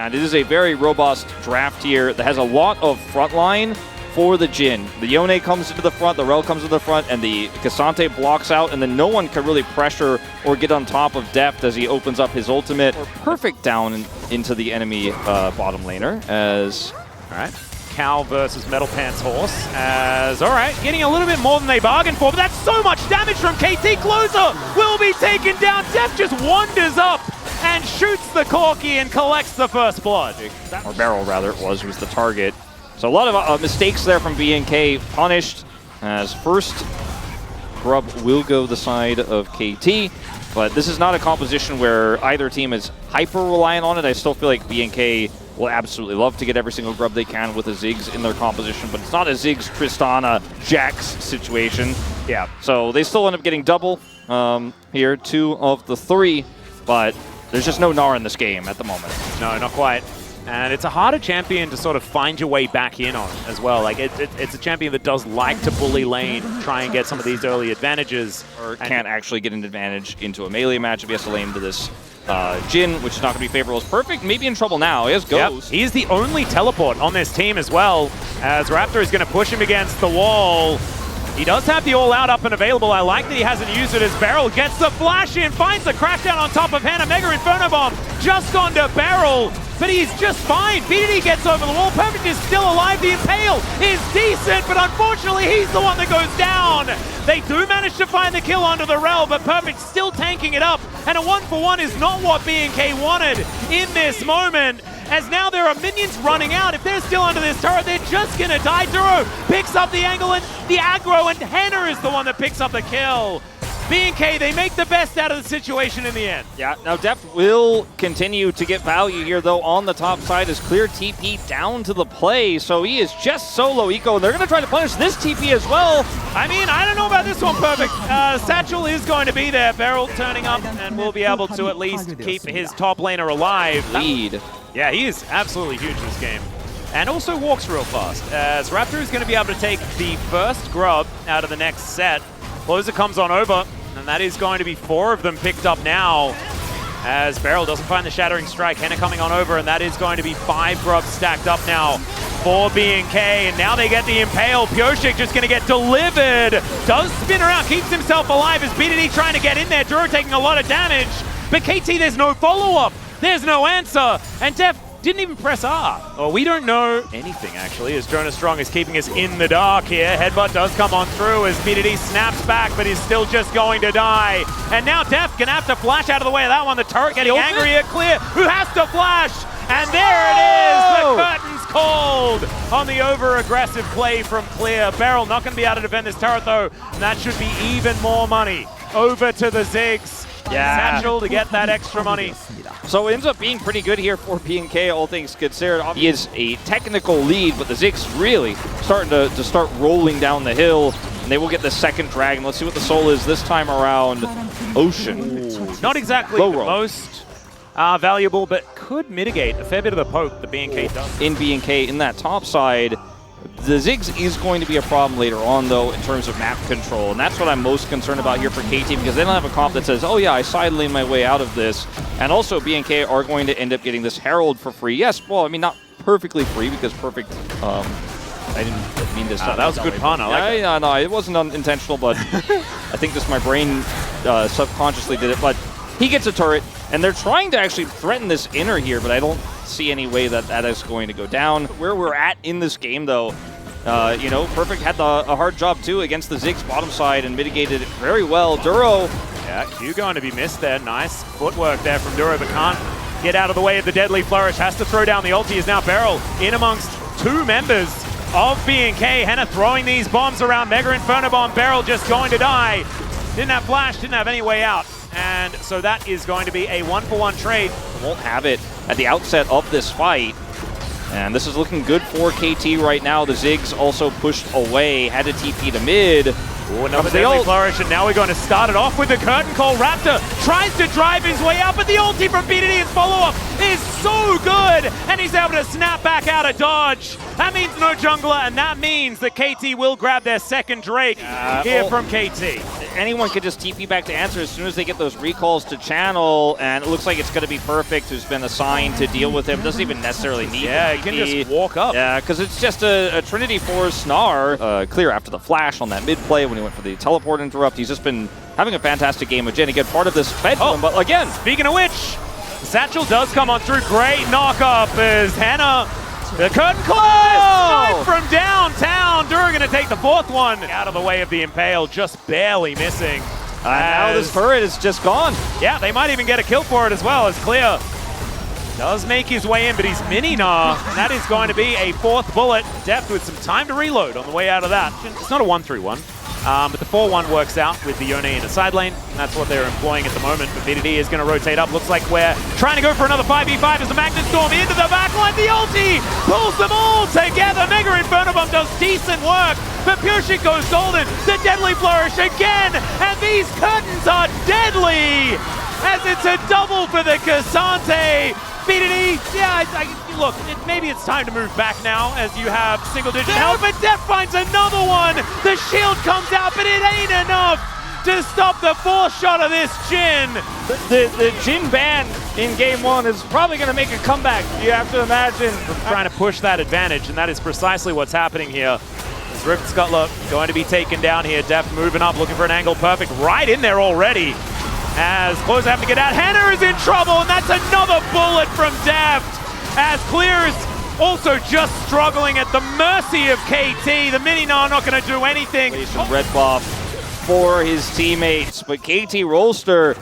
and it is a very robust draft here that has a lot of frontline for the Jhin. The Yone comes into the front, the Rel comes to the front, and the Cassante blocks out, and then no one can really pressure or get on top of Deft as he opens up his ultimate. Perfect down into the enemy bottom laner as... All right. Cow versus Metal Pants Horse as, all right, getting a little bit more than they bargained for, but that's so much damage from KT. Closer will be taken down. Deft just wanders up and shoots the Corki and collects the first blood. Or Barrel, rather, was the target. So a lot of mistakes there from BNK, punished as first grub will go the side of KT, but this is not a composition where either team is hyper-reliant on it. I still feel like BNK will absolutely love to get every single grub they can with a Ziggs in their composition, but it's not a Ziggs, Tristana, Jax situation. Yeah, so they still end up getting double here, 2 of the 3, but there's just no Gnar in this game at the moment. No, not quite. And it's a harder champion to sort of find your way back in on as well. Like it's a champion that does like to bully lane, try and get some of these early advantages. Or can't actually get an advantage into a melee matchup. He has to lane to this Jhin, which is not going to be favorable. Is Perfect maybe in trouble now. He has Ghost. Yep. He's the only teleport on this team as well, as Raptor is going to push him against the wall. He does have the all-out up and available. I like that he hasn't used it as Beryl gets the flash in, finds the crackdown on top of Hannah. Mega Inferno Bomb just onto Beryl, but he's just fine. BDD gets over the wall. Perfect is still alive. The Impale is decent, but unfortunately he's the one that goes down. They do manage to find the kill onto the Rel, but Perfect still tanking it up, and a 1-for-1 is not what BNK wanted in this moment. As now there are minions running out. If they're still under this turret, they're just gonna die. Duro picks up the angle and the aggro, and Hannah is the one that picks up the kill. BNK, they make the best out of the situation in the end. Yeah, now Deft will continue to get value here, though, on the top side is clear TP down to the play, so he is just solo eco, and they're going to try to punish this TP as well. I mean, I don't know about this one, Perfect. Satchel is going to be there. Beryl turning up, and will be able to at least keep his top laner alive. Lead. Yeah, he is absolutely huge in this game. And also walks real fast, as Raptor is going to be able to take the first grub out of the next set. Closer comes on over, and that is going to be 4 of them picked up now, as Beryl doesn't find the Shattering Strike. Henna coming on over, and that is going to be 5 grubs stacked up now for BNK, and now they get the Impale. Pioshik just going to get delivered. Does spin around, keeps himself alive as BDD trying to get in there. Duro taking a lot of damage, but KT, there's no follow-up. There's no answer, and Def didn't even press R. Well, we don't know anything, actually, as Jonas Strong is keeping us in the dark here. Headbutt does come on through as BDD snaps back, but he's still just going to die. And now Def gonna have to flash out of the way of that one. The turret getting angry here. Clear, who has to flash? And there it is! The curtain's called on the over-aggressive play from Clear. Beryl not gonna be able to defend this turret, though, and that should be even more money. Over to the Ziggs. Yeah. Satchel to get that extra money. So it ends up being pretty good here for BNK, all things considered. He is a technical lead, but the Ziggs really starting to start rolling down the hill, and they will get the second dragon. Let's see what the soul is this time around. Ocean. Ooh. Not exactly the most valuable, but could mitigate a fair bit of the poke that BNK does. In BNK, in that top side, the Ziggs is going to be a problem later on, though, in terms of map control. And that's what I'm most concerned about here for KT, because they don't have a comp that says, oh yeah, I side lane my way out of this. And also, BNK are going to end up getting this Herald for free. Yes, well, I mean, not perfectly free, because Perfect, I didn't mean to stop. That was a good pun, I like it. Yeah, no, it wasn't unintentional, but I think just my brain subconsciously did it. But he gets a turret, and they're trying to actually threaten this inner here, but I don't see any way that that is going to go down. Where we're at in this game, though, you know, Perfect had a hard job, too, against the Ziggs bottom side and mitigated it very well. Duro. Yeah, Q going to be missed there. Nice footwork there from Duro, but can't get out of the way of the deadly flourish. Has to throw down the ulti. Is now Beryl in amongst 2 members of BNK. Henna throwing these bombs around. Mega Inferno Bomb. Beryl just going to die. Didn't have flash, didn't have any way out. And so that is going to be a 1-for-1 trade. Won't have it at the outset of this fight. And this is looking good for KT right now. The Ziggs also pushed away, had to TP to mid. Ooh, another deadly flourish, and now we're going to start it off with the curtain call. Raptor tries to drive his way out, but the ulti from BDD and follow-up is so good, and he's able to snap back out of dodge. That means no jungler, and that means that KT will grab their second Drake here from KT. anyone could just TP back to answer as soon as they get those recalls to channel, and it looks like it's going to be Perfect who's been assigned to deal with him. Doesn't even necessarily need he can just walk up. Yeah, because it's just a Trinity Force Snar. Clear after the flash on that mid play when he went for the teleport interrupt. He's just been having a fantastic game with Jin. Again, part of this fed to him, but again. Speaking of which, the Satchel does come on through. Great knock-up as Hannah, the curtain close from downtown. Dura going to take the fourth one out of the way of the Impale, just barely missing. Now this turret is just gone. Yeah, they might even get a kill for it as well, as Clear does make his way in, but he's mini-nah, and that is going to be a fourth bullet. Deft with some time to reload on the way out of that. It's not a 1-3-1. But the 4-1 works out with the Yone in the side lane, and that's what they're employing at the moment. But BDD is going to rotate up. Looks like we're trying to go for another 5v5 as the Magnet Storm into the backline. The ulti pulls them all together. Mega Inferno Bomb does decent work, but Pureshik goes golden. The Deadly Flourish again, and these curtains are deadly as it's a double for the Cassante. BDD, yeah, look, maybe it's time to move back now as you have single-digit health, but Def finds another one. The shield comes out, but it ain't enough to stop the fourth shot of this Jin. The Jin ban in game one is probably going to make a comeback. You have to imagine. Trying to push that advantage, and that is precisely what's happening here. As Rift Scuttler going to be taken down here. Def moving up, looking for an angle. Perfect right in there already. As Close have to get out. Hannah is in trouble, and that's another bullet from Deft. As Clear is also just struggling at the mercy of KT. The mini-nah not going to do anything. Red buff for his teammates, but KT Rolster,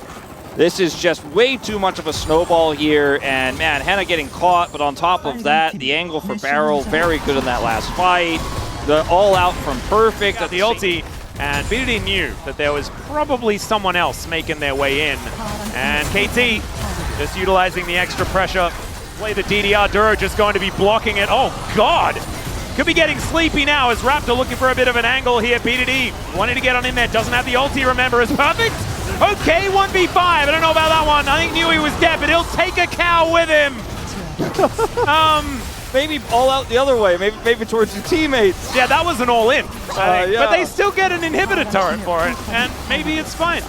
this is just way too much of a snowball here, and man, Hannah getting caught, but on top of that, the angle for Barrel, very good in that last fight. The all-out from Perfect. Got the ulti. And BDD knew that there was probably someone else making their way in. And KT just utilizing the extra pressure. Play the DDR. Duro just going to be blocking it. Oh, God. Could be getting sleepy now as Raptor looking for a bit of an angle here. BDD wanting to get on in there. Doesn't have the ulti, remember, is Perfect. Okay, 1v5. I don't know about that one. I think knew he was dead, but he'll take a cow with him. Maybe all out the other way, maybe towards your teammates. Yeah, that was an all-in, I think. Yeah. But they still get an inhibitor turret for it, and maybe it's fine.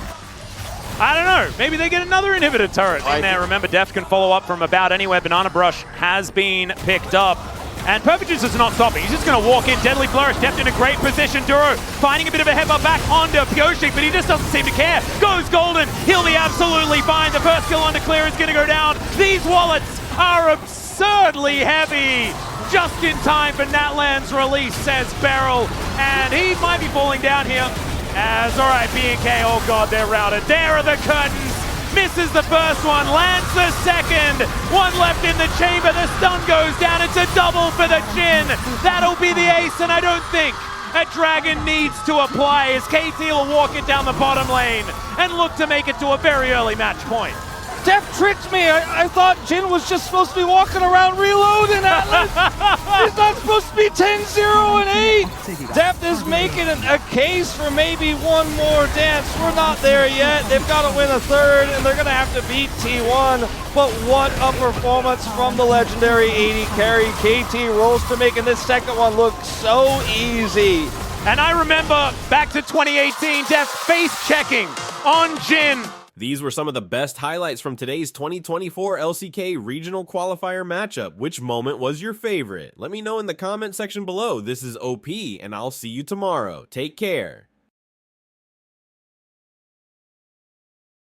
I don't know. Maybe they get another inhibitor turret in there. Remember, Def can follow up from about anywhere. Banana Brush has been picked up. And Perfect is just not stopping. He's just going to walk in. Deadly Flourish. Deft in a great position. Duro finding a bit of a headbutt back onto Pioshik, but he just doesn't seem to care. Goes golden. He'll be absolutely fine. The first kill onto Clear is going to go down. These wallets are absurdly heavy. Just in time for Natlan's release, says Barrel. And he might be falling down here. As, all right, BNK, oh God, they're routed. There are the curtains. Misses the first one, lands the second. One left in the chamber, the stun goes down. It's a double for the Jin. That'll be the ace, and I don't think a Dragon needs to apply as KT will walk it down the bottom lane and look to make it to a very early match point. Def tricked me. I thought Jin was just supposed to be walking around reloading Atlas. He's not supposed to be 10-0 and 8. Def is making a case for maybe one more dance. We're not there yet. They've got to win a third, and they're going to have to beat T1. But what a performance from the legendary 80 carry KT Rolster, making this second one look so easy. And I remember back to 2018, Def face checking on Jin. These were some of the best highlights from today's 2024 LCK Regional Qualifier matchup. Which moment was your favorite? Let me know in the comment section below. This is OP, and I'll see you tomorrow. Take care.